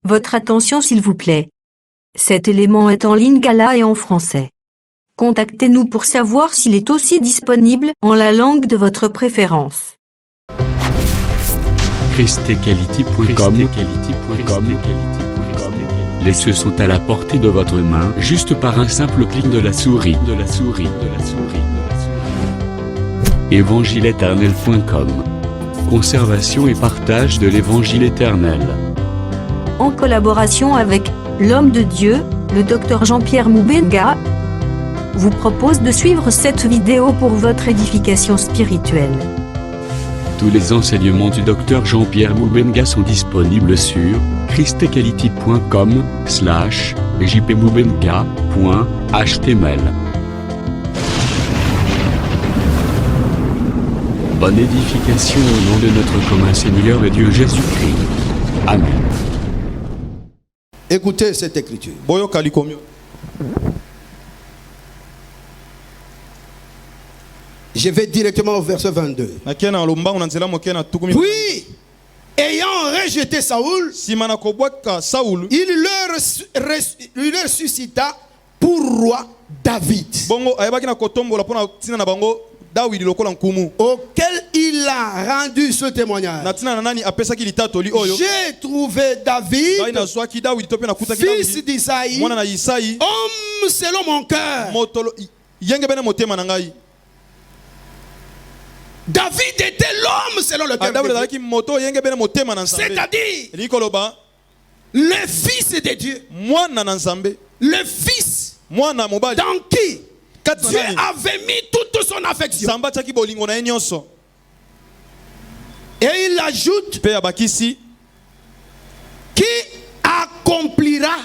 Votre attention s'il vous plaît. Cet élément est en lingala et en français. Contactez-nous pour savoir s'il est aussi disponible en la langue de votre préférence. christequality.com. Les cieux sont à la portée de votre main, juste par un simple clic de la souris. Évangile-éternel.com. Conservation et partage de l'évangile éternel. En collaboration avec l'homme de Dieu, le Dr Jean-Pierre Moubenga, vous propose de suivre cette vidéo pour votre édification spirituelle. Tous les enseignements du Dr Jean-Pierre Moubenga sont disponibles sur christequality.com/jpmoubenga.html. Bonne édification au nom de notre commun Seigneur et Dieu Jésus-Christ. Amen. Écoutez cette écriture. Je vais directement au verset 22. Puis, ayant rejeté Saoul, il leur suscita pour roi David, auquel il a rendu ce témoignage. J'ai trouvé David, fils d'Isaïe, homme selon mon cœur. David était l'homme selon le cœur de Dieu. C'est-à-dire le fils de Dieu. Le fils dans qui Dieu avait mis toute son affection. Et il ajoute qui accomplira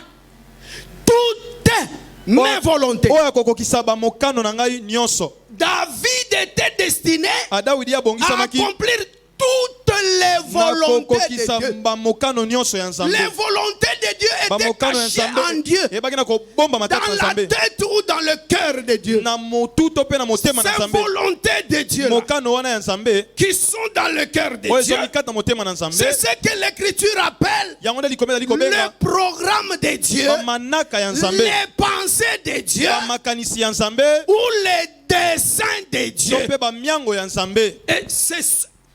toutes mes volontés. David était destiné à accomplir toutes les volontés de Dieu. Les volontés de Dieu étaient cachées en Dieu, dans la tête ou dans le cœur de Dieu. Ces volontés de Dieu qui sont dans le cœur de Dieu, c'est ce que l'Écriture appelle le programme de Dieu, les pensées de Dieu ou les desseins de Dieu. Et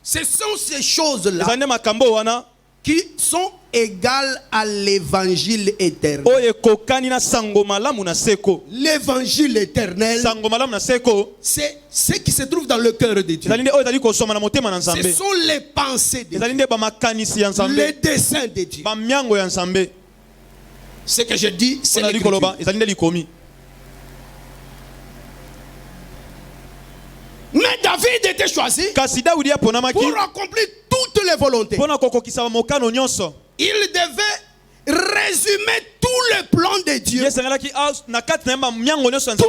ce sont ces choses-là qui sont égales à l'évangile éternel. L'évangile éternel, c'est ce qui se trouve dans le cœur de Dieu. Ce sont les pensées de Dieu, les desseins de Dieu. Ce que je dis, c'est l'Écriture. Mais David était choisi pour accomplir toutes les volontés. Il devait résumer tout le plan de Dieu, tout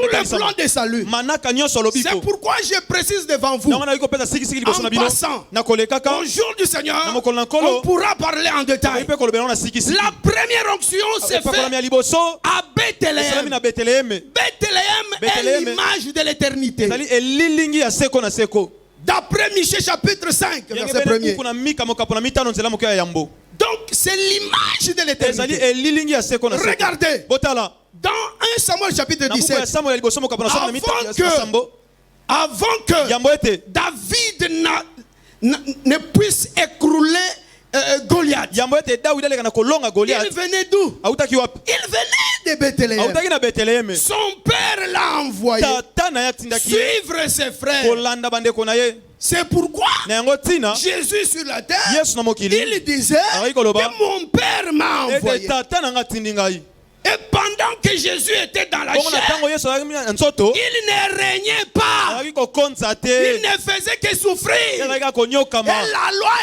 le plan de salut. C'est pourquoi je précise devant vous, en passant, au jour du Seigneur, on pourra parler en détail. La première onction s'est faite à Bethléem. Bethléem est l'image de l'éternité. D'après Michée chapitre 5, verset 1er. Donc c'est l'image de l'éternité. Regardez, dans 1 Samuel chapitre 17, avant que David ne puisse écrouler Goliath, il venait d'où? Il venait de Bethléem. Son père l'a envoyé suivre ses frères. C'est pourquoi Jésus sur la terre, il disait que mon père m'a envoyé. Et pendant que Jésus était dans la chair, il ne régnait pas. Il ne faisait que souffrir. Et la loi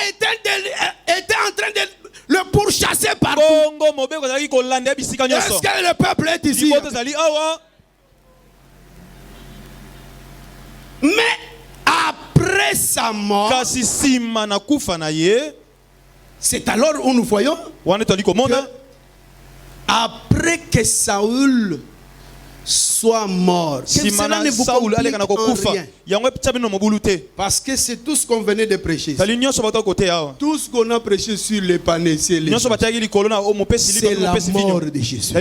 était en train de le pourchasser partout. Est-ce que le peuple est ici? Mais après sa mort, c'est alors où nous voyons que après que Saoul soit mort. Que cela ne vous complique en rien. Parce que c'est tout ce qu'on venait de prêcher. Tout ce qu'on a prêché sur les panésiers, c'est la mort de Jésus.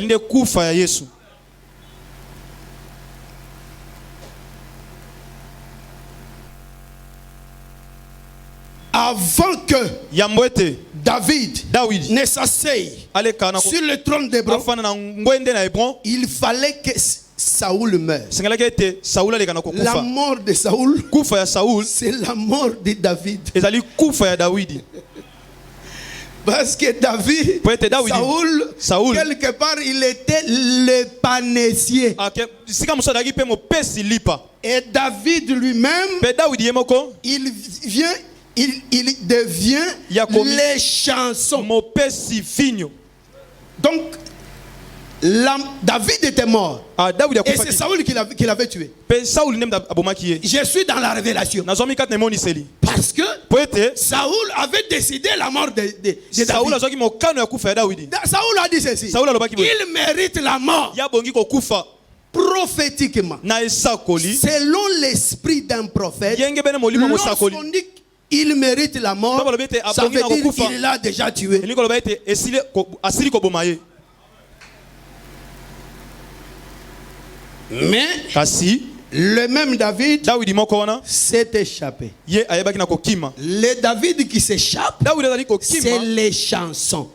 Avant que David ne s'asseye sur le trône d'Hébron, il fallait que Saoul meure. La mort de Saoul, c'est la mort de David. Parce que David, Saoul, quelque part, il était le panésier. Et David lui-même, il devient les chansons. Donc, David était mort. Et c'est Saoul qui l'avait tué. Je suis dans la révélation. Parce que Saoul avait décidé la mort de David. Saoul a dit ceci: il mérite la mort. Prophétiquement, selon l'esprit d'un prophète, lorsqu'on dit il mérite la mort, ça veut dire qu'il l'a déjà tué. Mais le même David s'est échappé. Le David qui s'échappe, c'est les chansons.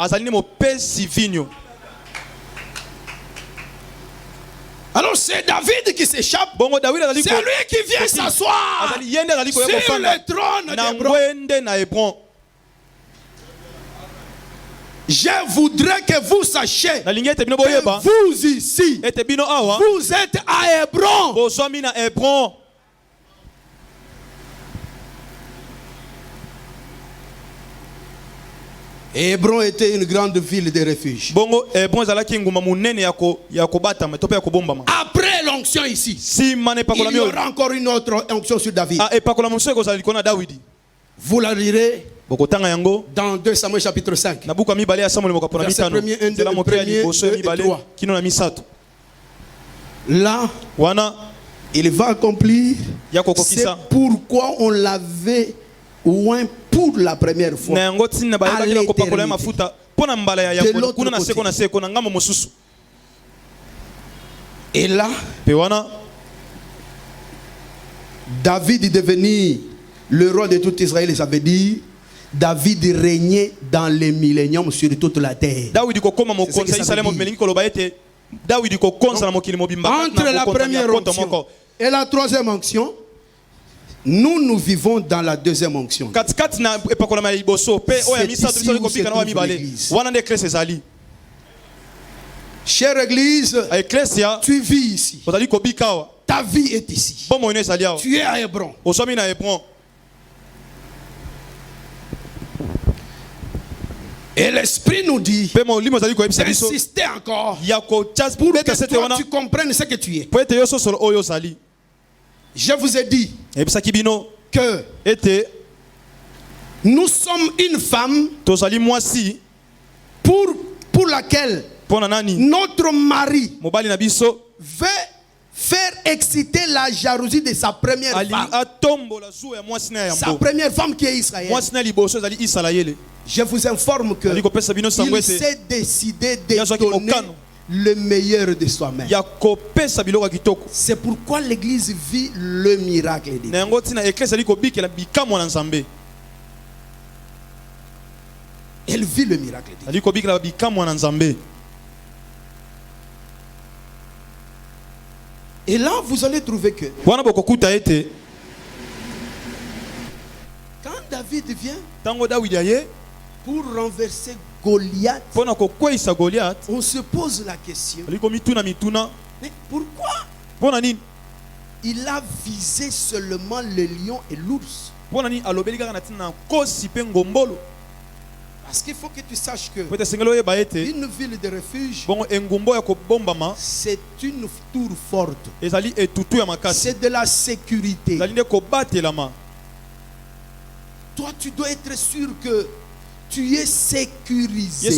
Alors c'est David qui s'échappe. C'est lui qui vient s'asseoir sur le trône d'Hébron. Je voudrais que vous sachiez que vous ici, vous êtes à Hébron. Hébron était une grande ville de refuge. Après l'onction ici, il y aura encore une autre onction sur David. Vous la lirez dans 2 Samuel chapitre 5. Verset 1, 2, 3. Là, il va accomplir. C'est pourquoi on l'avait oint pour la première fois à l'éternité. De l'autre côté. Et là, David est devenu le roi de tout Israël. Ça veut dire David régnait dans les milléniums sur toute la terre. Entre la première onction et la troisième onction, nous vivons dans la deuxième onction. Chère Église, tu vis ici. Ta vie est ici. Tu es à Hébron. Et l'Esprit nous dit d'insister encore pour que toi tu comprennes ce que tu es. Je vous ai dit que nous sommes une femme pour laquelle notre mari veut faire exciter la jalousie de sa première femme. Sa première femme qui est Israël. Je vous informe que il s'est décidé de donner le meilleur de soi-même. C'est pourquoi l'église vit le miracle de Dieu. Elle vit le miracle de Dieu. Et là, vous allez trouver que quand David vient pour renverser Goliath, on se pose la question: mais pourquoi il a visé seulement le lion et l'ours? Parce qu'il faut que tu saches que une ville de refuge, c'est une tour forte. C'est de la sécurité. Toi, tu dois être sûr que tu es sécurisé.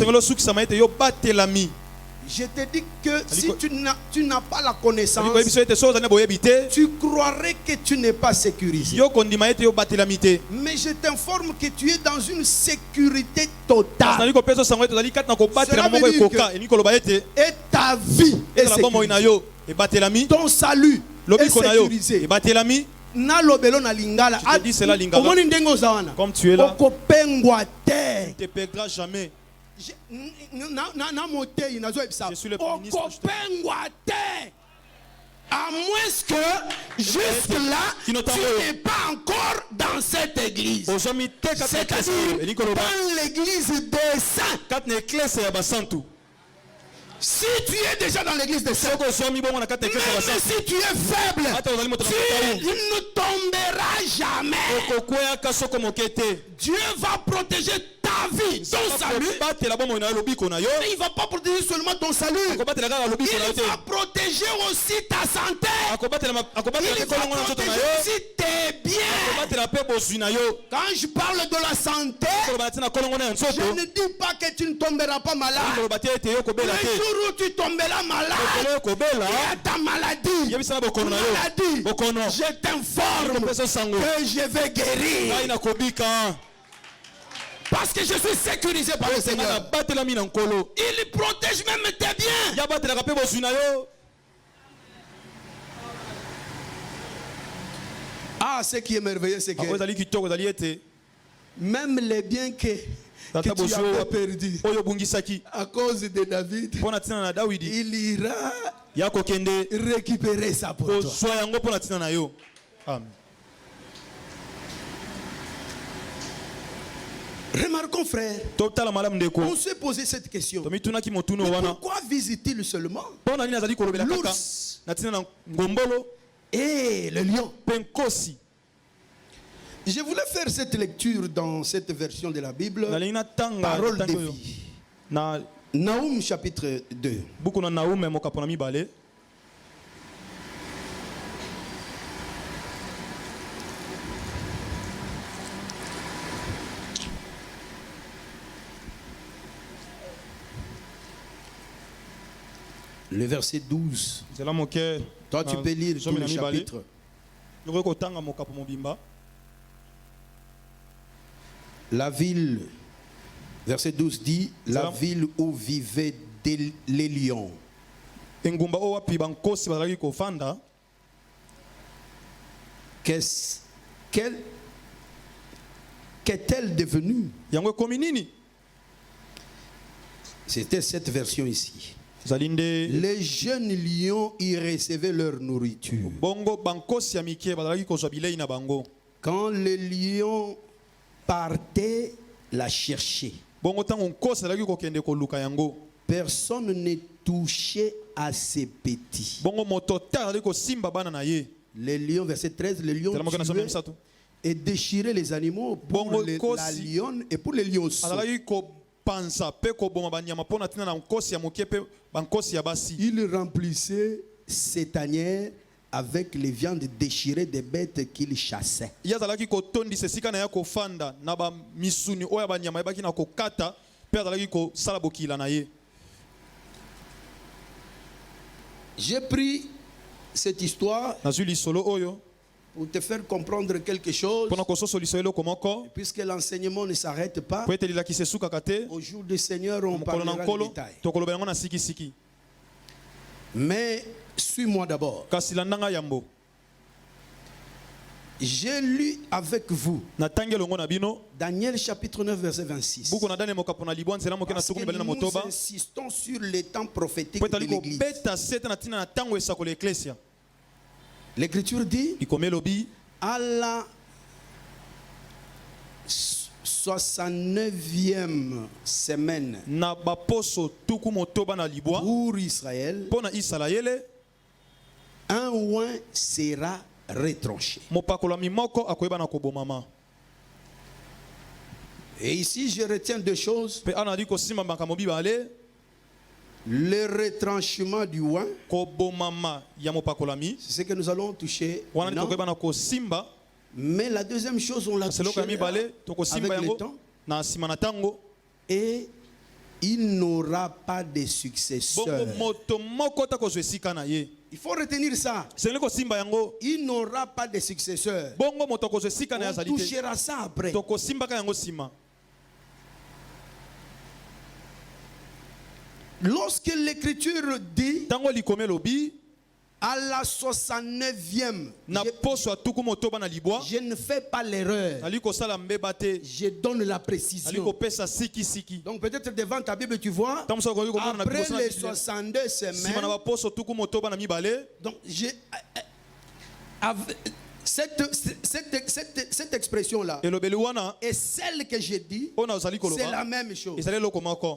Je te dis que si tu n'as pas la connaissance, tu tu croirais que tu n'es pas sécurisé. Mais je t'informe que tu es dans une sécurité totale. Cela veut dire que et ta vie est sécurisée. Ton salut est sécurisé. Na lobelo na lingala. Je te dis cela, lingala. Comme tu es là, tu ne te perdras jamais. je suis le Premier ministre, je te- à moins que jusque là tu n'es pas encore dans cette église, c'est-à-dire dans l'église des saints. Si tu es déjà dans l'église des saints, même si tu es faible, tu ne tomberas jamais. Dieu va protéger ta vie, ton salut. Et il ne va pas protéger seulement ton salut. Il va protéger aussi ta santé. Il va protéger aussi tes biens. Quand je parle de la santé, je ne dis pas que tu ne tomberas pas malade. Le jour où tu tomberas malade, il y a ta maladie. Je t'informe que je vais guérir. Parce que je suis sécurisé par le Seigneur. Il protège même tes biens. Ah, ce qui est merveilleux, c'est que même les biens que tu as perdus à cause de David, il ira récupérer ça pour toi. Amen. Remarquons, frère, on s'est posé cette question. Mais pourquoi visite-t-il seulement l'ours et le lion? Je voulais faire cette lecture dans cette version de la Bible, Parole de vie. Naoum chapitre 2. Le verset 12. Toi, tu peux lire tout le chapitre. La ville, verset 12 dit, la ville où vivaient les lions. Qu'est-elle devenue? C'était cette version ici. Les jeunes lions y recevaient leur nourriture. Quand les lions partaient la chercher, personne ne touchait à ces petits. Les lions, verset 13, les lions tuaient et déchiraient les animaux pour la lionne et pour les lionceaux. Il remplissait ses tanières avec les viandes déchirées des bêtes qu'il chassait. J'ai pris cette histoire pour te faire comprendre quelque chose, puisque l'enseignement ne s'arrête pas. Au jour du Seigneur, on parlera de détails. Mais suis-moi d'abord. J'ai lu avec vous Daniel chapitre 9 verset 26. Parce que nous insistons sur les temps prophétiques de l'Église. L'Écriture dit à la 69e semaine pour Israël, un oint sera retranché. Et ici je retiens deux choses. Le retranchement du oint, c'est ce que nous allons toucher. Mais la deuxième chose, on l'a touché avec le temps. Et il n'aura pas de successeur. Il faut retenir ça. Il n'aura pas de successeur. On touchera ça après. Lorsque l'écriture dit à la 69e, je ne fais pas l'erreur. Je donne la précision. Donc peut-être devant ta Bible tu vois, après les 62 semaines, donc cette expression-là et celle que j'ai dit, c'est la même chose.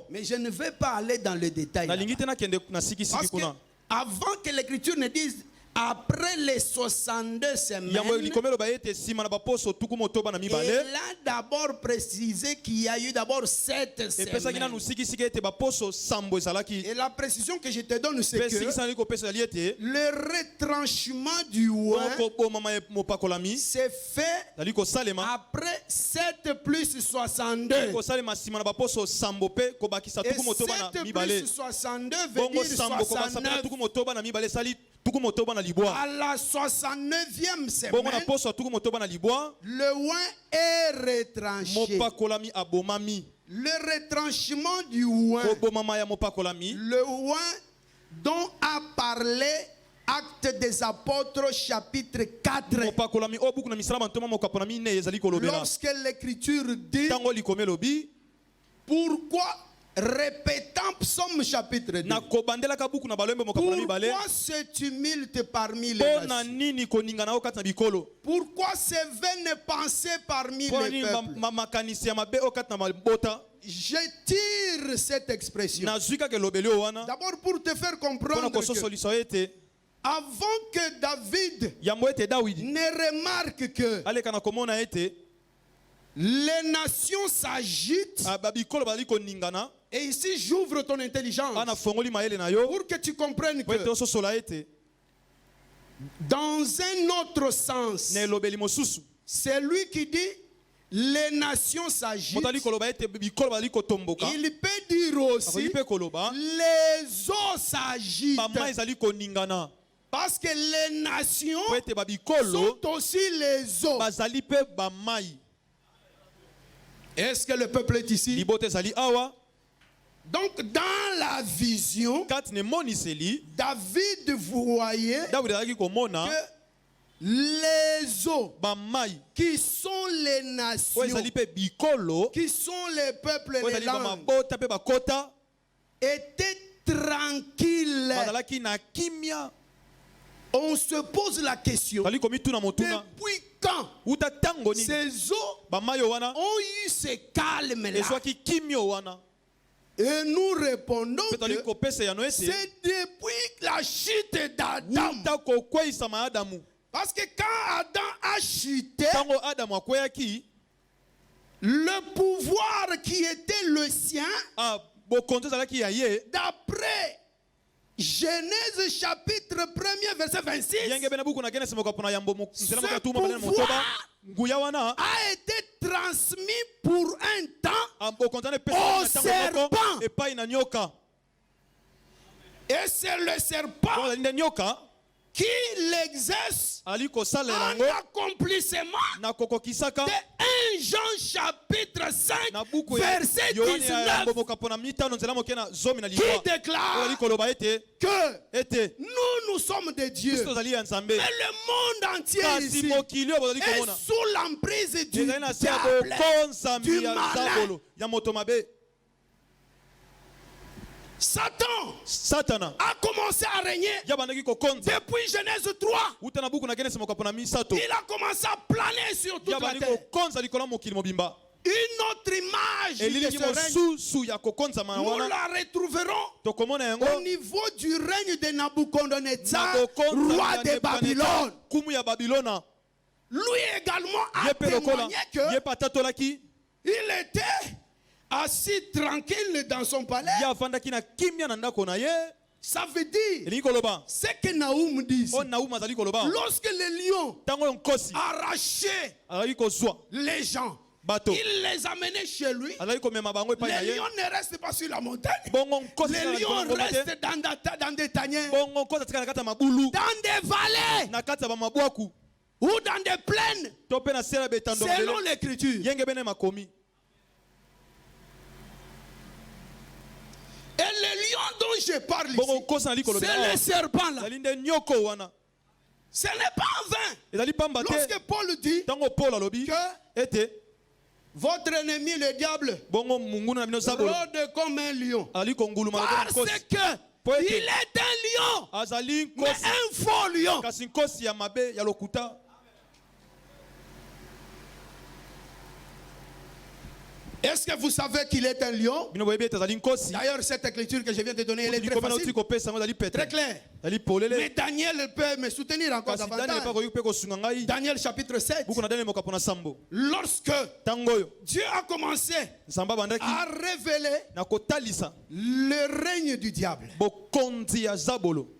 Mais je ne vais pas aller dans le détail. Parce que avant que l'écriture ne dise après les 62 semaines, il a d'abord précisé qu'il y a eu d'abord 7 semaines. Et la précision que je te donne, c'est que le retranchement du oint s'est fait après 7 plus 62. Et 7 plus 62 veut dire 69. À la 69e semaine, le oint est retranché. Le retranchement du oint, le oint dont a parlé Actes des Apôtres chapitre 4. Lorsque l'écriture dit pourquoi, répétant Psaume chapitre 2, pourquoi ce tumulte parmi les nations? Pourquoi ces vaines pensées parmi les peuples? Je tire cette expression d'abord pour te faire comprendre que avant que David ne remarque que les nations s'agitent, et ici j'ouvre ton intelligence pour que tu comprennes que dans un autre sens, c'est lui qui dit les nations s'agitent. Il peut dire aussi les eaux s'agitent. Parce que les nations sont aussi les eaux. Est-ce que le peuple est ici? Donc dans la vision, David voyait que les eaux qui sont les nations, qui sont les peuples et les langues, étaient tranquilles. On se pose la question, depuis quand ces eaux ont eu ce calme-là? Et nous répondons que c'est depuis la chute d'Adam. Parce que quand Adam a chuté, le pouvoir qui était le sien, d'après Genèse chapitre 1er verset 26, ce pouvoir a été transmis pour un temps au serpent. Et c'est le serpent qui l'exerce en accomplissement de 1 Jean chapitre 5 verset 19 qui déclare que nous sommes de Dieu, mais le monde entier ici est sous l'emprise du diable, du malin. Satan a commencé à régner depuis Genèse 3. Il a commencé à planer sur toute la terre. Une autre image de ce règne, nous la retrouverons au niveau du règne de Nabuchodonosor, roi de Babylone. Lui également a témoigné qu'il était assis tranquille dans son palais. Ça veut dire ce que Naoum dit. Lorsque les lions arrachaient les gens bato il les amenait chez lui. azali komema bango epai na Les ye lions ne restent pas sur la montagne. bongo nkosi Les kaka lions likolo ya ngomba te. restent dans des tanières, bongo nkosi atikala na kati ya mabulu dans des vallées na kati ya bamabwaku ou dans des plaines, to mpe na se ya betando selon mabele l'écriture. yenge bene makomi. Et le lion dont je parle bongo ici, nkosi na likolo c'est le serpent là. ezali nde nyoko wana Ce n'est pas en vain. ezali pamba te Lorsque Paul dit ntango Paul alobi que ete votre ennemi le diable bongo mungunu na bino sabolo rôde comme un lion. azali konguluma lokola Parce nkosi que Po ete il est un lion, azali mais nkosi un faux lion. kasi nkosi ya mabe ya lokuta. Est-ce que vous savez qu'il est un lion? bino boyebi ete azali nkosi D'ailleurs, cette écriture que je viens de donner, elle est très likomana oti facile, kopesa yango ezali très petre claire. ezali polele Mais Daniel peut me soutenir encore kasi daniel davantage. epa koki mpe kosunga ngai Daniel chapitre 7. buku na daniel mokapo na sambo Lorsque ntango oyo Dieu a commencé nzambe abandaki à révéler na kotalisa le règne du diable bokonzi ya zabolo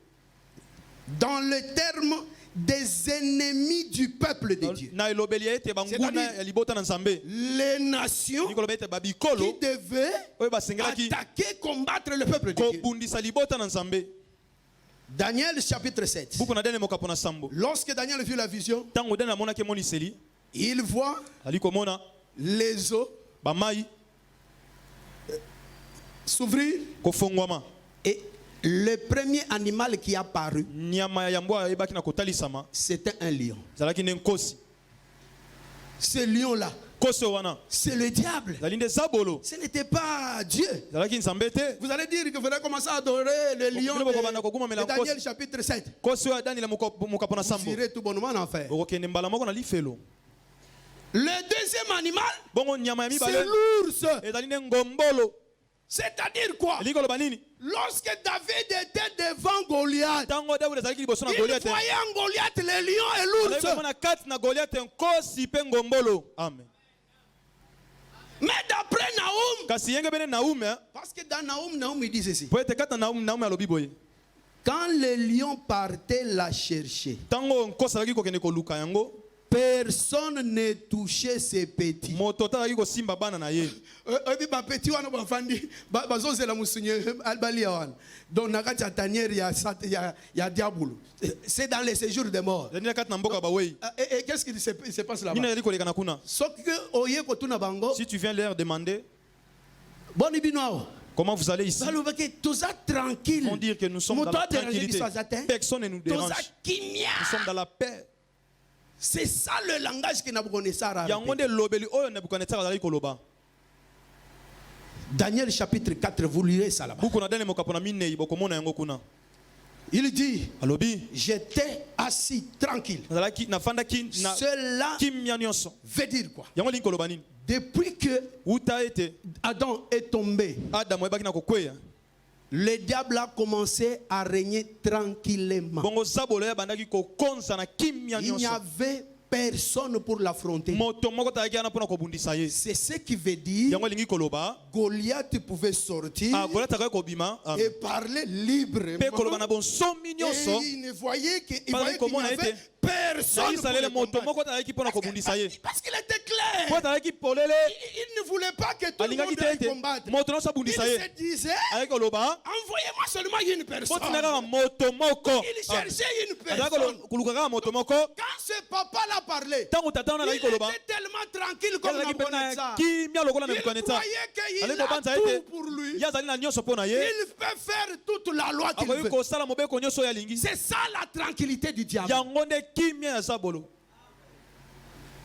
dans le terme des ennemis du peuple de Dieu, na elobeli ya ete banguna C'est-à-dire- ya libota na nzambe les nations nikoloba ete qui babikolo devaient oyo basengelaki attaquer, combattre le peuple de Dieu. kobundisa libota na nzambe. Daniel chapitre 7. buku na daniel mokapo na sambo Lorsque Daniel vit la vision, ntango daniel amonaki emoniseli il voit ali komona les eaux bamai s'ouvrir kofongwama et le premier animal qui a paru, nyama ya yambo ayebaki na kotalisama c'était un lion. ezalaki nde nkosi. Ce lion-là, nkosi oyo wana c'est le diable. ezali nde zabolo Ce n'était pas Dieu. ezalaki nzambe te. Vous allez dire que vous allez commencer à adorer le lion de Daniel chapitre 7. nkosi oyo ya daniel mokapo na Vous sambo irez tout bonnement en enfer. okokende mbala moko na lifelo. Le deuxième animal, bongo nyama ya c'est mibale l'ours. ezali nde ngombolo. C'est-à-dire quoi? elingi koloba nini Lorsque David était devant Goliath, ntango davide azalaki liboso na il goliate voyait en Goliath le lion et azalaki l'ours. komona kati na goliate nkosi mpe ngombolo. Amen. Mais d'après Nahum, kasi yenge bene naume parce que dans Nahum, il dit ceci. po ete kati na naume alobi boye Quand le lion partait la chercher, ntango nkosi azalaki kokende koluka yango personne ne touchait ses petits. moto te azalaki kosimba bana na ye. Bapeti wana bafandi bazozela musunye albalia wana donc nakati ya tanière ya diabolo. C'est dans les séjours des morts. ezali na kati na mboka bawei Et qu'est-ce qui se passe nini là-bas? azali koleka na kuna. Soki oye kotuna bango Si tu viens leur demander boni bino awa comment vous allez ici, balobaki toza tranquille. ils vont dire que nous sommes dans la tranquillité. Personne ne nous dérange. Toza kimia. Nous sommes dans la paix. C'est ça le langage que Nabucodonosor a yango répété. nde lobeli oyo Nebukadnezar azalaki koloba. Daniel chapitre 4, vous lirez ça là-bas. buku na daniel mokapo na minei bokomona yango kuna. Il dit, alobi j'étais assis tranquille. nazalaki nafandaki na Cela kimia nyonso. veut dire quoi? yango elingi koloba nini Depuis que uta ete Adam est tombé, adamu ayebaki na kokweya le diable a commencé à régner tranquillement. bongo zabolo ya bandaki kokonza na kimia Il n'y nyonso. avait personne pour l'affronter. moto moko tazalaki wana mpona kobundisa ye. C'est ce qui veut dire yango elingi koloba Goliath pouvait sortir goliath akaki kobima et parler librement. mpe koloba na bonsomi nyonso. Et il ne voyait qu'il Parce n'y que comment on a avait été- personne na pour israele le moto combattre. moko tazalaki mpona kobundisa ye. Parce qu'il était po clair. azalaki polele Il ne voulait pas que tout le alingaki monde te aille ete combattre. moto nyonso Il abundisa ye. se disait, azalaki koloba envoyez-moi seulement une personne. botina kaka moto moko. Il cherchait une azalaki personne. koluka kaka moto moko. Quand ce papa l'a parlé, ntango tata wana il azalaki koloba était tellement tranquille comme azalaki mpe na Nabucodonosor. kimia lokola na Il Nebukadnezar. croyait qu'il azalaki a kobanza tout ete pour lui. ye azali na nyonso mpo na ye. Il peut faire toute la loi qu'il akoki veut. kosala mobeko nyonso oyo alingi. C'est ça la tranquillité du diable. yango nde kimia ya zabolo.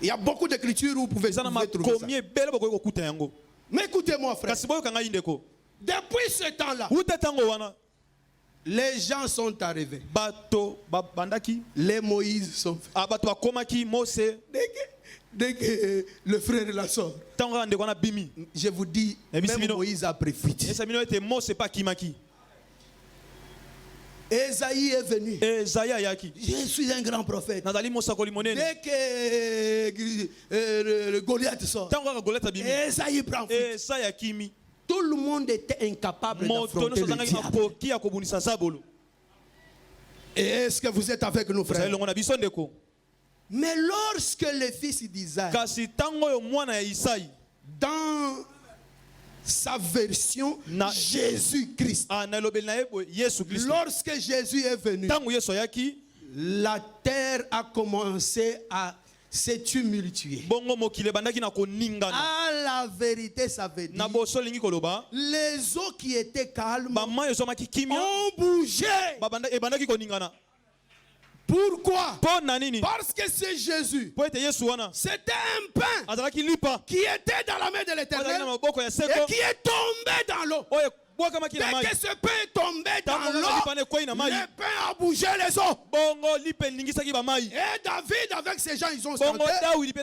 Il y a beaucoup d'écritures où vous pouvez eza na trouver ça. makomi ebele bokoki kokuta yango. Mais écoutez-moi, frère. kasi boyoka ngai ndeko Depuis ce temps-là, uta ntango wana les gens sont arrivés. bato babandaki Les Moïse sont faits. bato bakomaki mose Dès que le frère et la soeur, ntango kaka ndeko wana bimi je vous dis, Mais même Bismillah. Moïse a profité. esa bino ete mose mpe akimaki. Esaïe est venu. ezayi ayaki Je suis un grand prophète. nazali mosakoli monene. Dès que le Goliath sort, ntango kaka goliath abimi Esaïe prend fuite. esayi akimi. Tout le monde était incapable moto d'affronter nyonso le azangaki diable. makoki ya kobundisa zabolo. Et est-ce que vous êtes avec nous, ozali frères? longo na biso ndeko. Mais lorsque le fils d'Isaac, kasi tango yo mwana ya Isaïe dans sa version Jésus-Christ, lorsque Jésus est venu, la terre a commencé à se tumultuer. À la vérité, ça veut dire les eaux qui étaient calmes ont bougé. Pourquoi? Parce que c'est Jésus. C'était un pain qui était dans la main de l'Éternel et qui est tombé dans l'eau. Dès que ce pain est tombé dans l'eau, le pain a bougé les eaux. Et David avec ses gens, ils ont chanté.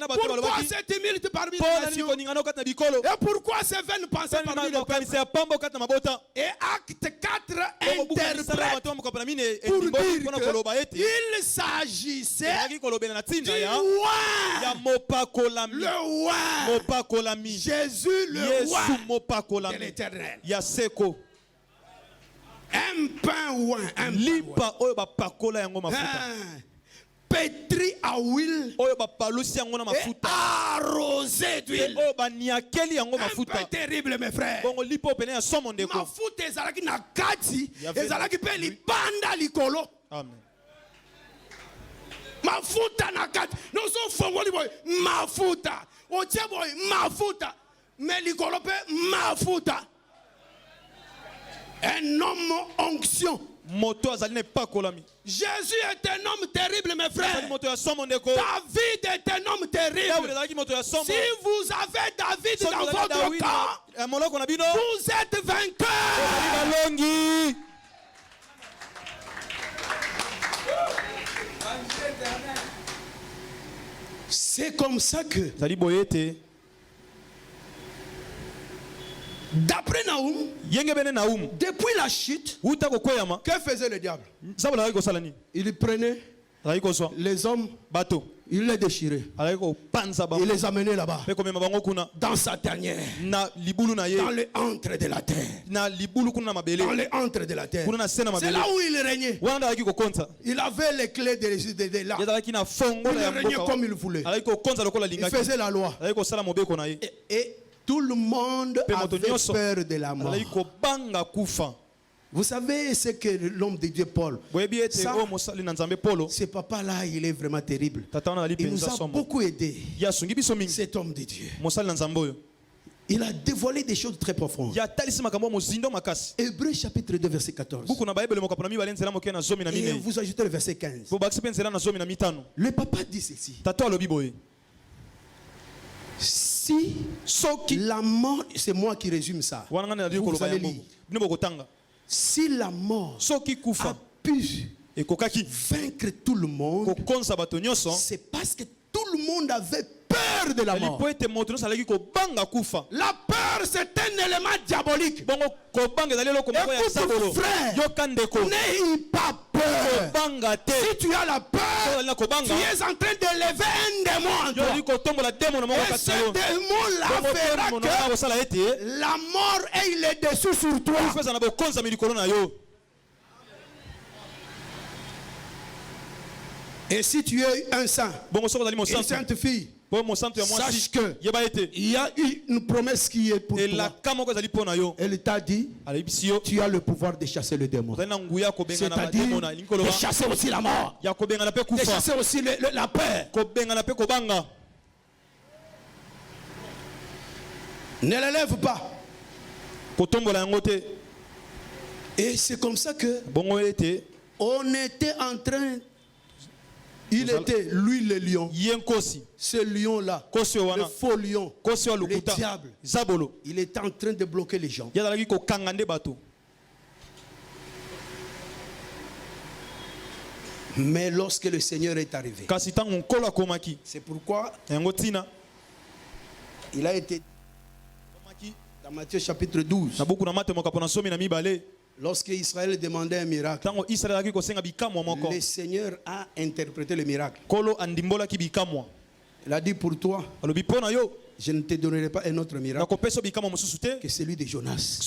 Pourquoi ces tumultes parmi les nations? Et pourquoi ces vaines pensées parmi les peuples? Et acte 4 interprète pour dire qu'il s'agissait du roi. Le roi. Jésus le roi de l'Éternel. Un pain ouin, un pétri à huile et arrosé d'huile. Un peu terrible, mes frères. Mafuta ezalaki na kati, ezalaki pe libanda likolo. Mafuta na kati. Nous sommes fongoli boy. Mafuta. Otie boy. Mafuta. Mais likolo pe mafuta. Un homme onction. Jésus est un homme terrible, mes frères. David est un homme terrible. Si vous avez David dans votre camp, vous êtes vainqueur. C'est comme ça que, d'après Naoum, depuis la chute, que faisait le diable? Il prenait les hommes, il les déchirait, il les amenait là-bas, dans sa tanière, dans le antre de la terre, dans le antre de la terre. C'est là où il régnait. Il avait les clés de là. Il régnait comme il voulait. Il faisait la loi. Et tout le monde avait peur de la mort. Vous savez ce que l'homme de Dieu Paul, ce papa-là, il est vraiment terrible. Il nous a beaucoup aidé. Cet homme de Dieu. Il a dévoilé des choses très profondes. Hébreux chapitre 2 verset 14. Et vous ajoutez le verset 15. Le papa dit ceci. Si la mort, c'est moi qui résume ça. Vous allez lire. Si la mort a pu vaincre tout le monde, c'est parce que tout le monde avait peur de la mort. La peur, c'est un élément diabolique. Écoute, frère, n'aie pas peur. Si tu as la peur, tu es en train d'élever un démon en toi. Et ce démon-là fera que la mort ait le dessus sur toi. Et si tu es un saint, une sainte fille, sache que il y a une promesse qui est pour toi. Elle t'a dit, tu as le pouvoir de chasser le démon. C'est-à-dire de chasser aussi la mort, de chasser aussi la peur. Ne l'élève pas. Et c'est comme ça que on était en train. Il était, lui, le lion. Ce lion-là, le faux lion, le diable. Il était en train de bloquer les gens. Mais lorsque le Seigneur est arrivé, c'est pourquoi il a été dans Matthieu chapitre 12. Lorsque Israël demandait un miracle, le Seigneur a interprété le miracle. Il a dit pour toi, je ne te donnerai pas un autre miracle que celui de Jonas.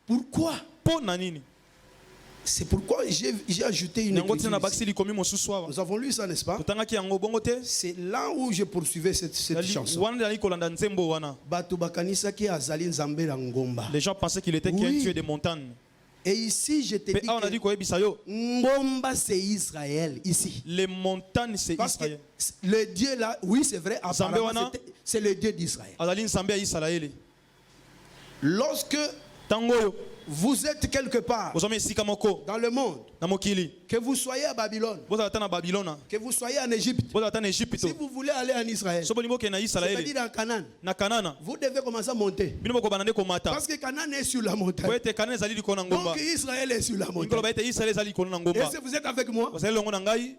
Pourquoi? C'est pourquoi j'ai ajouté une Nango écriture tina ici. bakisi likomi mosusu awa. Nous avons lu ça, n'est-ce pas? Totangaki yango bongo te. C'est là où je poursuivais cette chanson. Wana dali kolanda nzembo wana. Bato bakanisaki azali nzambe la ngomba. Les gens pensaient qu'il était qu'un Oui. dieu des montagnes. Et ici, je te Mais dis on a dit que quoi bisayo? ngomba c'est Israël ici. Les montagnes c'est Parce que Israël. le Dieu là, oui c'est vrai, apparemment, wana? c'est le Dieu d'Israël. Azali nzambe ya Israël. Lorsque Tango yo vous êtes quelque part ozome esika moko dans le monde, na mokili. que vous soyez à Babylone, Bozala ta na Babylone. que vous soyez en Égypte, Bozala ta na Égypte. si vous voulez aller en Israël, So bolingo ke na Israël. c'est-à-dire en Canaan, Na Kanana. vous devez commencer à monter. Bino boko banande ko mata. Parce que Canaan est sur la montagne. Ko ete Kanana ezali liko na ngomba. Donc Israël est sur la Ngolo montagne. ba ete Israël ezali liko na Et ngomba. si vous êtes avec moi, Ozali longo na ngai.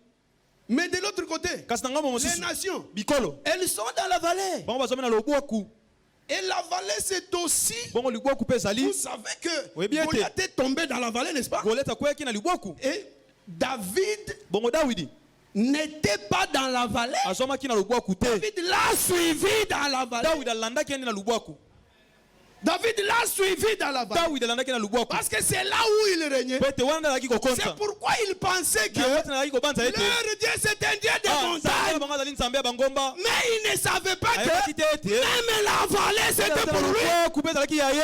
mais de l'autre côté, Kasi na ngambo les mosusu. nations, Bikolo. elles sont dans la vallée. Bango bazome na lobwaku. Et la vallée, c'est aussi, Bongo libwaku pe ezali. vous savez que Oui, bien été. Goliath est tombé dans la vallée, n'est-ce pas? Goleta kweki na libwaku. Et David Bongo Dawidi. n'était pas dans la vallée. Azomaki na lobwaku te. David l'a suivi dans la vallée. Dawidi alandaki ende na lubwaku. David l'a suivi dans la vallée. Dawidi alandaki na lubwaku. Parce que c'est là où il régnait. Pete wana ndalaki C'est kokonza. pourquoi il pensait que Na leur wote ndalaki kobanza ete. Dieu c'est un Dieu de Ah, Nzambe montagne. bango azali nzambe ya bangomba. Mais il ne savait pas Ayebaki que te ete. même la vallée c'était pour lui. Lubwaku pe ezalaki ya ye.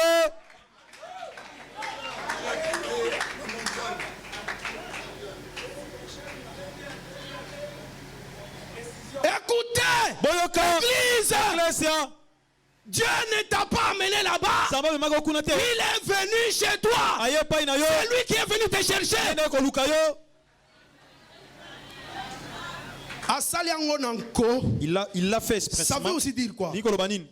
Écoutez, Boyoka. l'église, Iglesia. Dieu ne t'a pas amené là-bas. Nzambe amemaki okuna te. Il est venu chez toi. Aye epai na yo. C'est lui qui est venu te chercher. Ende koluka yo. Il l'a fait Ça veut expressement. aussi dire quoi? Ni koloba nini?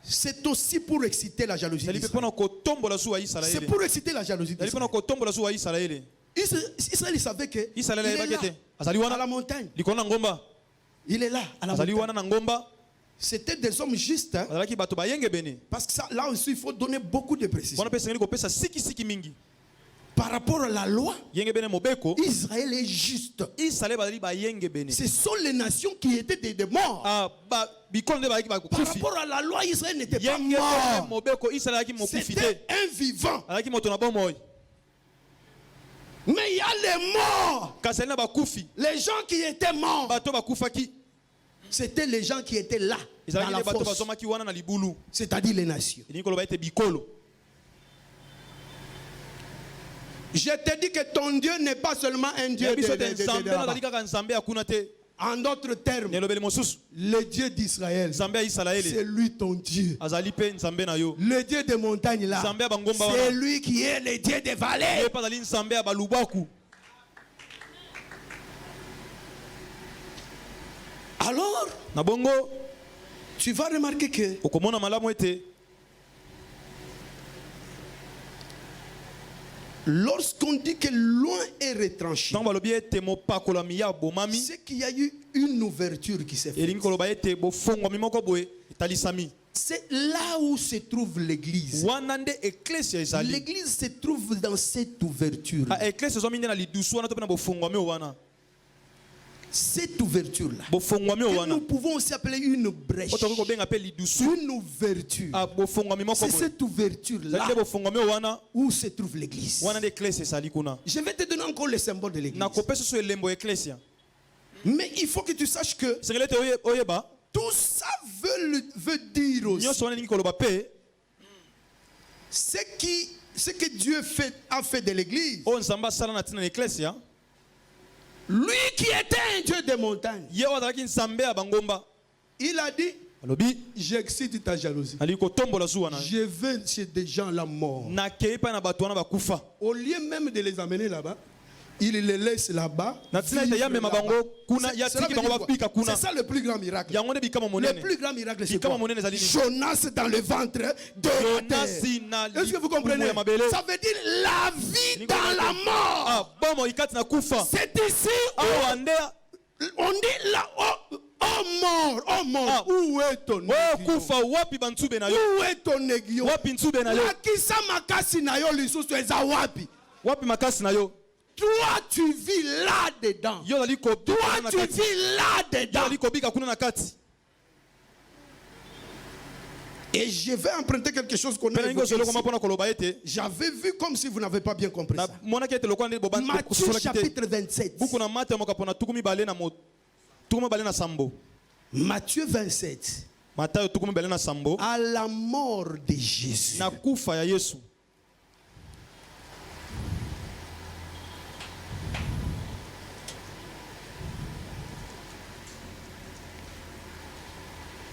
C'est aussi pour exciter la jalousie Ezali pe d'Israël. mpona kotombola su ya C'est Israele. pour exciter la jalousie Ezali d'Israël. mpona kotombola su ya Israele. Israël, il savait que Israele il est ayebaki là, ete. Azali à la wana montagne. likolo na ngomba. Il est là, à la Azali montagne. wana na ngomba. C'était des hommes justes. Hein, Azalaki bato bayenge bene. parce que ça, là aussi, il faut donner beaucoup de précision. Wana pe esengeli kopesa siki mingi. Par rapport à la loi, Yenge bene mobeko. Israël est juste. Israele bazali bayenge bene. Ce sont les nations qui étaient des morts. Ah ba bikolo nde bayaki Par bakufi. rapport à la loi, Israël n'était pas Yenge bene mort. mobeko Israele ayaki mokufi te. C'était un vivant. Azalaki moto na bomoi. Mais il y a les morts. Kasi ali na bakufi. Les gens qui étaient morts, Bato bakufaki. c'était les gens qui étaient là, dans Ezalaki la nde bato fosse. bazomaki wana na libulu. C'est-à-dire les nations. Elingi koloba ete bikolo. Je te dis que ton Dieu n'est pas seulement un Dieu Ya biso te de nzambe là-bas. nazali kaka nzambe akuna te. En d'autres termes, Nelobeli mosusu. le Dieu d'Israël, Nzambe ya c'est Israele. lui ton Dieu. Azali pe nzambe na yo. Le Dieu des montagnes là, Nzambe ya bangomba c'est wana. lui qui est le Dieu des Ye vallées. pa azali nzambe ya balubwaku. Alors, Na bongo tu vas remarquer que okomona malamu ete lorsqu'on dit que loin est retranché, ntango balobi ete mopakolami ya bomami c'est qu'il y a eu une ouverture qui s'est faite. elingi koloba ete bofongwami moko boye etalisami C'est là où se trouve l'église. wana nde eklesia ezali. L'église se trouve dans cette ouverture. Ah, eklesia ezwami nde na lidusu wana to mpe na bofongwami oyo wana. Cette ouverture-là, Bofongwami oyo que wana nous pouvons aussi appeler une brèche, oyo tokoki kobenga mpe lidusu. une ouverture. Ah, bofongwami moko C'est boye cette ouverture-là ezali nde bofongwami oyo wana où se trouve l'église. wana nde eklesia ezali kuna. Je vais te donner encore le symbole de l'église. nakopesa so elembo ya eklesia. Mais il faut que tu saches que esengeli ete oyeba tout ça veut dire aussi nyonso wana elingi koloba mpe ce que Dieu a fait de l'église. oyo nzambe asala na ntina na eklesia. Lui qui était un Dieu des montagnes, ye oyo azalaki nzambe ya bangomba il a dit, alobi j'excite ta jalousie. alingi kotombola zu wana. Je vais chez des gens là morts. nakei epai na bato wana bakufa. Au lieu même de les amener là-bas, il les laisse là-bas. na ntina ete ya mema bango kuna ya Cela tiki veut bango dire quoi? bapika kuna. C'est ça le plus grand miracle. yango nde bikama Le monene. plus grand miracle, c'est Bikama quoi? monene ezali nini? Jonas dans le ventre de la Jonasi na terre. Est-ce que vous libumu comprenez? ya mabele. Ça veut dire la vie dans la mort. Ah, bomoi ikati na kufa. C'est ici awa nde où on dit là, oh mort, Ah. où est ton oyo aiguillon? kufa wapi banzube na yo. Où est ton aiguillon? wapi nzube na yo. Lakisa makasi na yo lisusu eza wapi? wapi makasi na yo. Toi tu vis là-dedans. yo ozali kobika Toi kuna na tu kati. vis yo là-dedans. ozali kobika kuna na kati. Et je vais emprunter quelque chose qu'on a évoqué ici. J'avais vu comme si vous n'avez pas bien compris ça. Matthieu chapitre 27. Matthieu 27. À la mort de Jésus.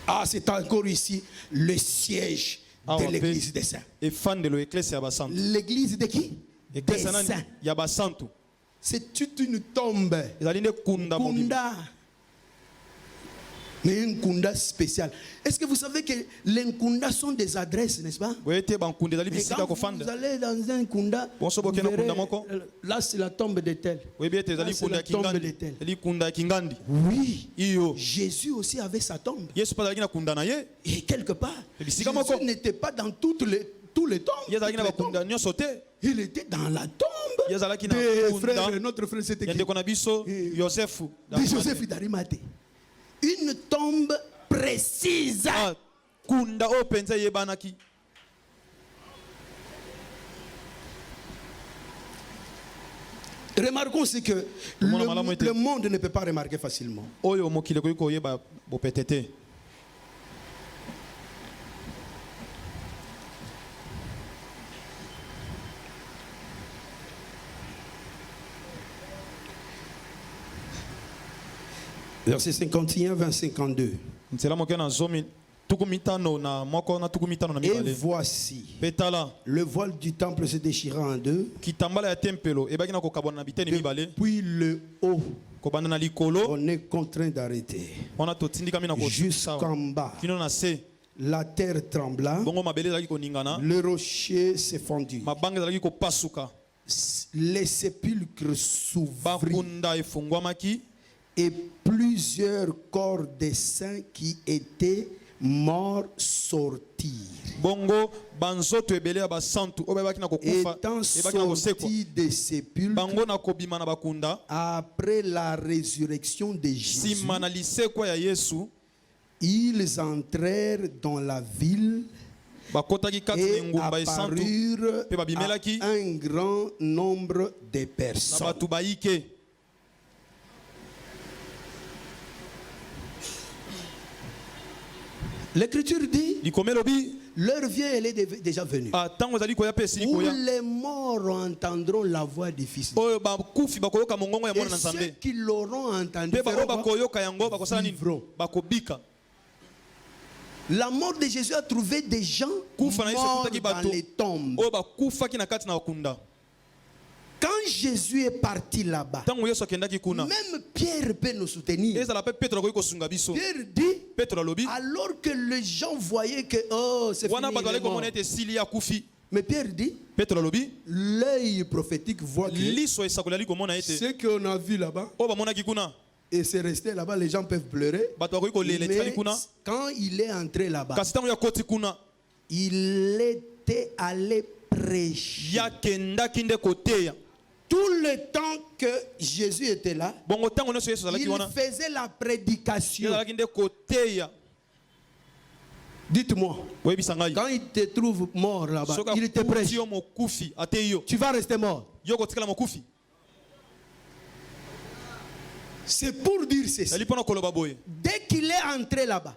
Ah, c'est encore ici le siège de l'église des saints. L'église de qui? Des saints. C'est toute une tombe. Kunda. Mais une kunda spéciale. Est-ce que vous savez que les kundas sont des adresses, n'est-ce pas? Mais quand vous allez dans un kunda, là c'est la tombe de tel. Là c'est la tombe de tel. Oui, Jésus aussi avait sa tombe. Et quelque part, Jésus n'était pas dans tous les tombes. Il était dans la tombe. Notre frère c'était qui? Joseph d'Arimathée. Une tombe précise. Remarquons c'est que le monde ne peut pas remarquer facilement. Verset 51, vers 52. Et voici, le voile du temple se déchira en deux. Depuis le haut, on est contraint d'arrêter. Jusqu'en bas, la terre trembla, le rocher s'est fendu, les sépulcres s'ouvrirent, et plusieurs corps des saints qui étaient morts sortirent. Étant sortis des sépulcres après la résurrection de Jésus, ils entrèrent dans la ville et apparurent à un grand nombre de personnes. L'Écriture dit, l'heure vient, elle est déjà venue, où les morts entendront la voix du Fils. Et ceux qui l'auront entendu vivront. La mort de Jésus a trouvé des gens morts dans les tombes. Quand Jésus est parti là-bas, même Pierre peut nous soutenir. Pierre dit, alors que les gens voyaient que c'est fini, il est mort. Mais Pierre dit, l'œil prophétique voit que ce qu'on a vu là-bas, et c'est resté là-bas, les gens peuvent pleurer. Mais quand il est entré là-bas, il était allé prêcher. Tout le temps que Jésus était là, il faisait la prédication. Dites-moi, quand il te trouve mort là-bas, il te prêche, tu vas rester mort. C'est pour dire ceci. Dès qu'il est entré là-bas,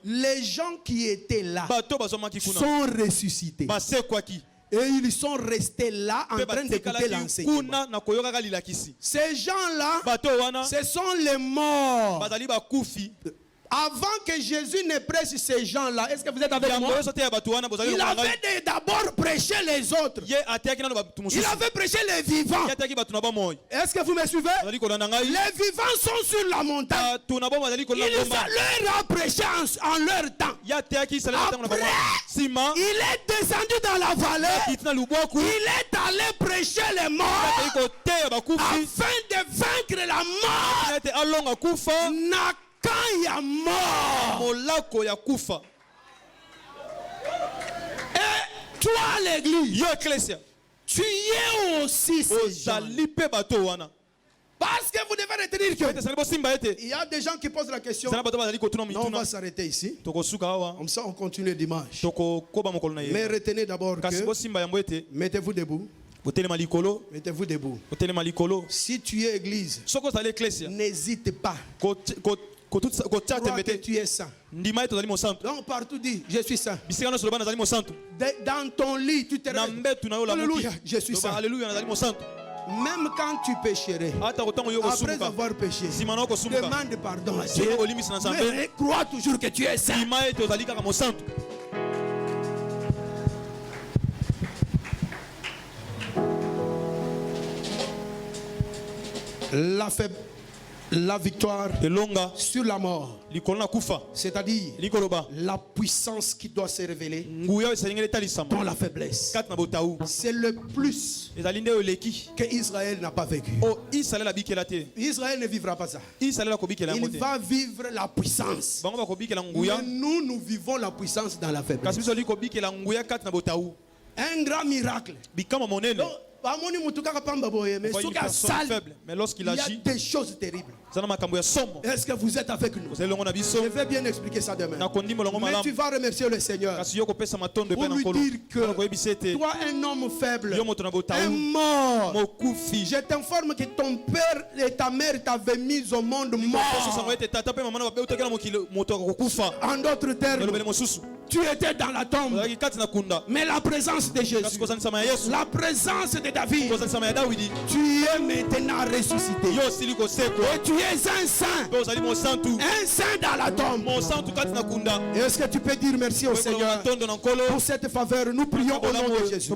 les gens qui étaient là sont ressuscités. Et ils sont restés là en train d'écouter l'enseignement. Ces gens-là, ce sont les morts. Avant que Jésus ne prêche ces gens-là, est-ce que vous êtes avec moi? Il avait d'abord prêché les autres. Il avait prêché les vivants. Est-ce que vous me suivez? Les vivants sont sur la montagne. Il leur a prêché en leur temps. Après, il est descendu dans la vallée. Il est allé prêcher les morts afin de vaincre la mort. Quand il y a mort, et toi l'église, tu y es aussi ces gens. Parce que vous devez retenir que il y a des gens qui posent la question. Non, on va s'arrêter ici. Comme ça, on continue dimanche. Mais retenez d'abord que mettez-vous debout. Mettez-vous debout. Si tu es église, n'hésite pas. Crois que tu es saint. Donc partout dit, je suis saint. Dans ton lit, tu te réveilles. Alléluia, je suis saint. Même quand tu pécherais, après avoir péché, demande pardon à Dieu. Mais crois toujours que tu es saint. La victoire sur la mort, c'est-à-dire la puissance qui doit se révéler dans la faiblesse. C'est le plus que Israël n'a pas vécu. Israël ne vivra pas ça. Il va vivre la puissance. Mais nous vivons la puissance dans la faiblesse. Un grand miracle. Mais lorsqu'il agit, il y a des choses terribles. Est-ce que vous êtes avec nous? Je vais bien expliquer ça demain. Mais tu vas remercier le Seigneur pour lui dire que toi, un homme faible, un mort, je t'informe que ton père et ta mère t'avaient mis au monde mort. En d'autres termes, tu étais dans la tombe. Mais la présence de Jésus, la présence de David, tu es maintenant ressuscité. Et tu es un saint. Un saint dans la tombe. Est-ce que tu peux dire merci au Seigneur pour cette faveur? Nous prions au nom de Jésus.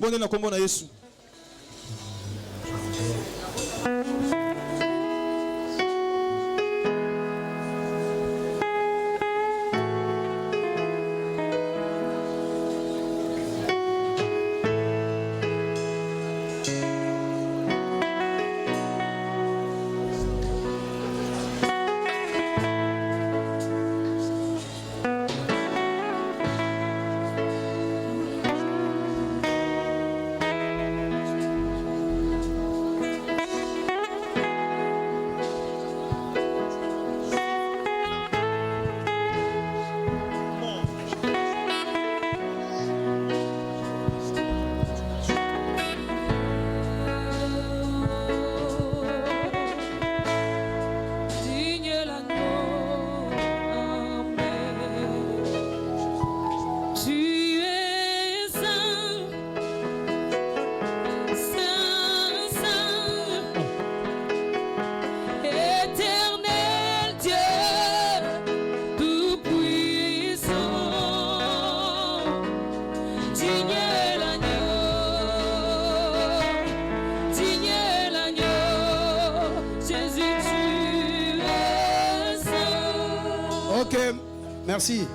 Merci.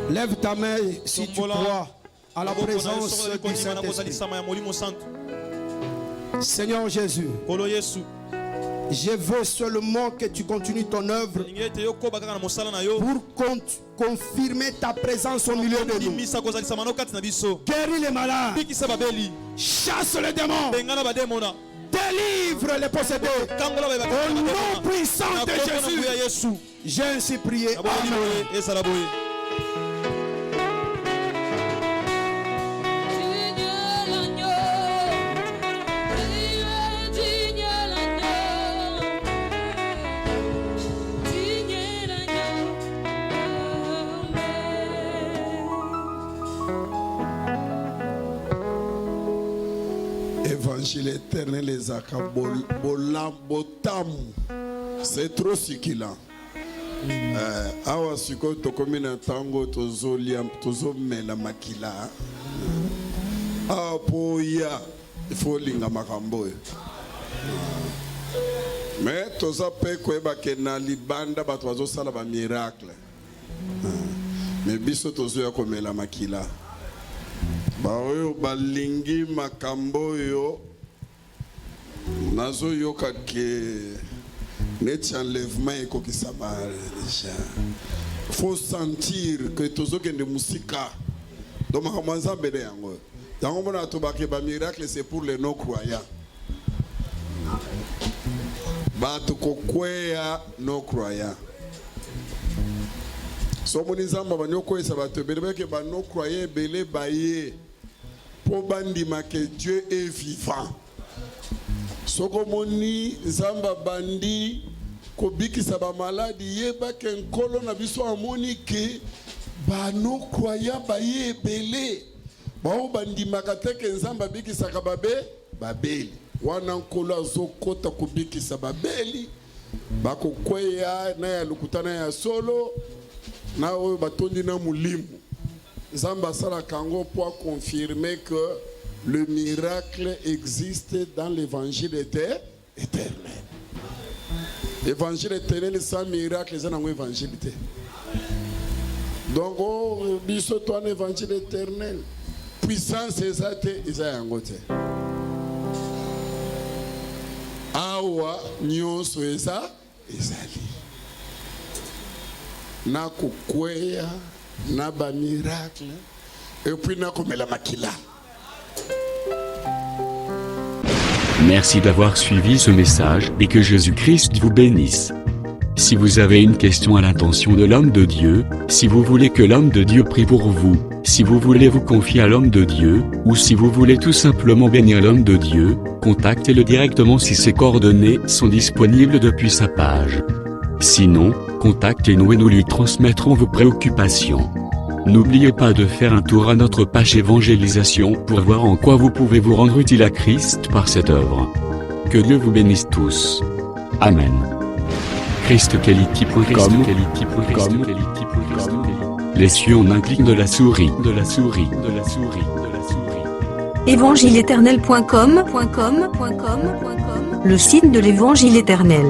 Lève ta main si tu crois à la présence du Saint-Esprit. Seigneur Jésus, je veux seulement que tu continues ton œuvre pour confirmer ta présence au milieu de nous. Guéris les malades, chasse les démons, délivre les possédés. Au nom puissant de Jésus, j'ai ainsi prié. Amen. Évangile éternel les bolam. C'est trop succulent. Awa siko tokomi na tango tozolia tozomela makila. Po ya il faut linga makambo. Mais toza pe koyeba ke na libanda bato bazosala ba miracle. Mais biso tozoya komela makila. Ba oyo balingi makambo yo nazo yoka ke net enlèvement et kokisama déjà. Faut sentir que tozokende musika. Donc makamwanza bede yango. Tango mona tobake ba miracle c'est pour les non croyants. bato kokweya no croyant. Somoni nzamba banyokwesa bato ebele ke ba no croyant ebele baye po bandima que Dieu est vivant. Sokomoni nzamba bandi kobikisa ba maladi yeba ke nkolo na biso amoni ke ba no croyant baye ebele bao bandima kateke nzamba bikisa babeli wana nkolo azokota kubikisa babeli bako kweya na ya lukutana ya solo na oyo batondi na mulimu nzamba sala kango pour confirmer que le miracle existe dans l'évangile éternel. Évangile éternel sans miracle c'est un évangile. Donc oh biso toi un évangile éternel puissance exacte isa yangote. Awa nyonso eza ezali. Na kukweya na ba miracle et puis na komela makila. Merci d'avoir suivi ce message et que Jésus-Christ vous bénisse. Si vous avez une question à l'intention de l'homme de Dieu, si vous voulez que l'homme de Dieu prie pour vous, si vous voulez vous confier à l'homme de Dieu, ou si vous voulez tout simplement bénir l'homme de Dieu, contactez-le directement si ses coordonnées sont disponibles depuis sa page. Sinon, contactez-nous et nous lui transmettrons vos préoccupations. N'oubliez pas de faire un tour à notre page évangélisation pour voir en quoi vous pouvez vous rendre utile à Christ par cette œuvre. Que Dieu vous bénisse tous. Amen. ChristQuality.com. Les cieux en un clic de la souris. Évangile-éternel.com, le site de l'évangile éternel.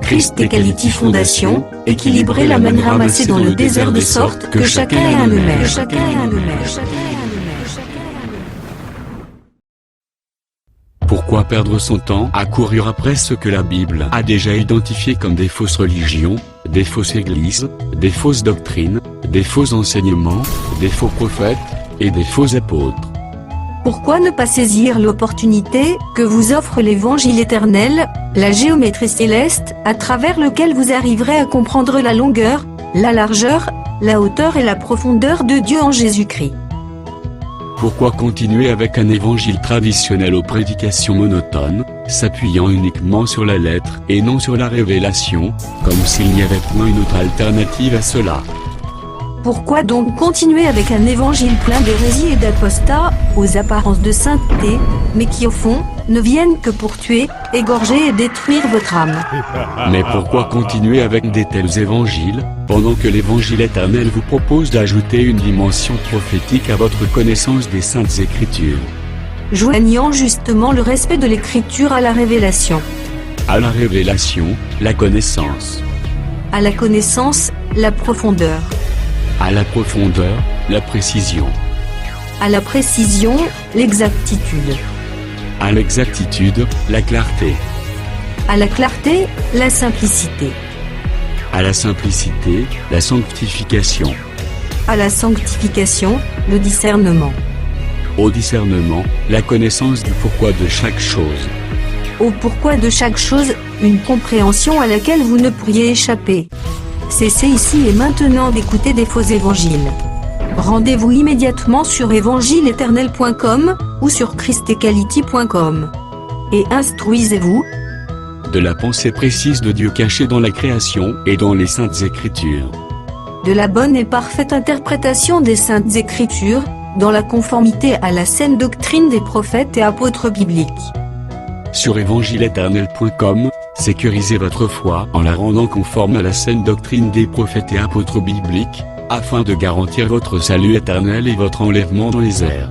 Christ et Quality Fondation, équilibrer la manne ramassée dans le désert de sorte que chacun ait un numéro. Pourquoi perdre son temps à courir après ce que la Bible a déjà identifié comme des fausses religions, des fausses églises, des fausses doctrines, des faux enseignements, des faux prophètes, et des faux apôtres? Pourquoi ne pas saisir l'opportunité que vous offre l'évangile éternel, la géométrie céleste, à travers lequel vous arriverez à comprendre la longueur, la largeur, la hauteur et la profondeur de Dieu en Jésus-Christ? Pourquoi continuer avec un évangile traditionnel aux prédications monotones, s'appuyant uniquement sur la lettre et non sur la révélation, comme s'il n'y avait point une autre alternative à cela? Pourquoi donc continuer avec un évangile plein d'hérésie et d'apostats, aux apparences de sainteté, mais qui au fond, ne viennent que pour tuer, égorger et détruire votre âme? Mais pourquoi continuer avec de tels évangiles, pendant que l'évangile éternel vous propose d'ajouter une dimension prophétique à votre connaissance des Saintes Écritures? Joignant justement le respect de l'Écriture à la révélation. À la révélation, la connaissance. À la connaissance, la profondeur. À la profondeur, la précision. À la précision, l'exactitude. À l'exactitude, la clarté. À la clarté, la simplicité. À la simplicité, la sanctification. À la sanctification, le discernement. Au discernement, la connaissance du pourquoi de chaque chose. Au pourquoi de chaque chose, une compréhension à laquelle vous ne pourriez échapper. Cessez ici et maintenant d'écouter des faux évangiles. Rendez-vous immédiatement sur évangile-éternel.com ou sur christequality.com. Et instruisez-vous de la pensée précise de Dieu cachée dans la création et dans les Saintes Écritures. De la bonne et parfaite interprétation des Saintes Écritures, dans la conformité à la saine doctrine des prophètes et apôtres bibliques. Sur évangile-éternel.com, sécurisez votre foi en la rendant conforme à la saine doctrine des prophètes et apôtres bibliques, afin de garantir votre salut éternel et votre enlèvement dans les airs.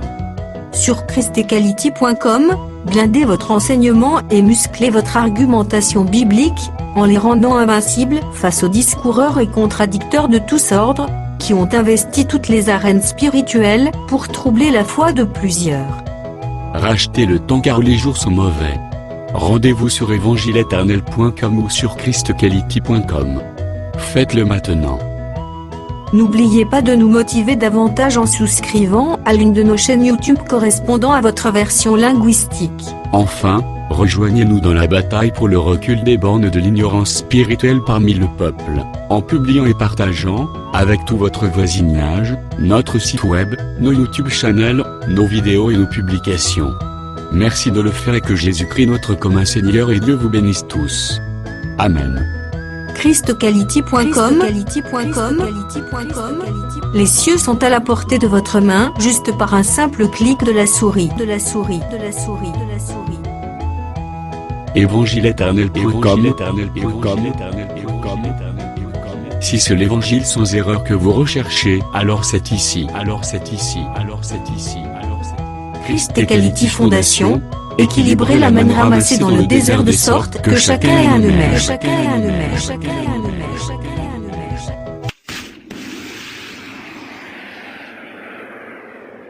Sur christequality.com, blindez votre enseignement et musclez votre argumentation biblique, en les rendant invincibles face aux discoureurs et contradicteurs de tous ordres, qui ont investi toutes les arènes spirituelles pour troubler la foi de plusieurs. Rachetez le temps car les jours sont mauvais. Rendez-vous sur évangile-éternel.com ou sur christequality.com. Faites-le maintenant. N'oubliez pas de nous motiver davantage en souscrivant à l'une de nos chaînes YouTube correspondant à votre version linguistique. Enfin, rejoignez-nous dans la bataille pour le recul des bornes de l'ignorance spirituelle parmi le peuple, en publiant et partageant, avec tout votre voisinage, notre site web, nos YouTube channels, nos vidéos et nos publications. Merci de le faire et que Jésus-Christ notre commun Seigneur et Dieu vous bénisse tous. Amen. Christquality.com. Les cieux sont à la portée de votre main, juste par un simple clic de la souris. Évangileéternel.com. Si c'est l'évangile sans erreur que vous recherchez, alors c'est ici. Christ et Quality Fondation, équilibrer la manne ramassée dans le désert de sorte que chacun ait un email.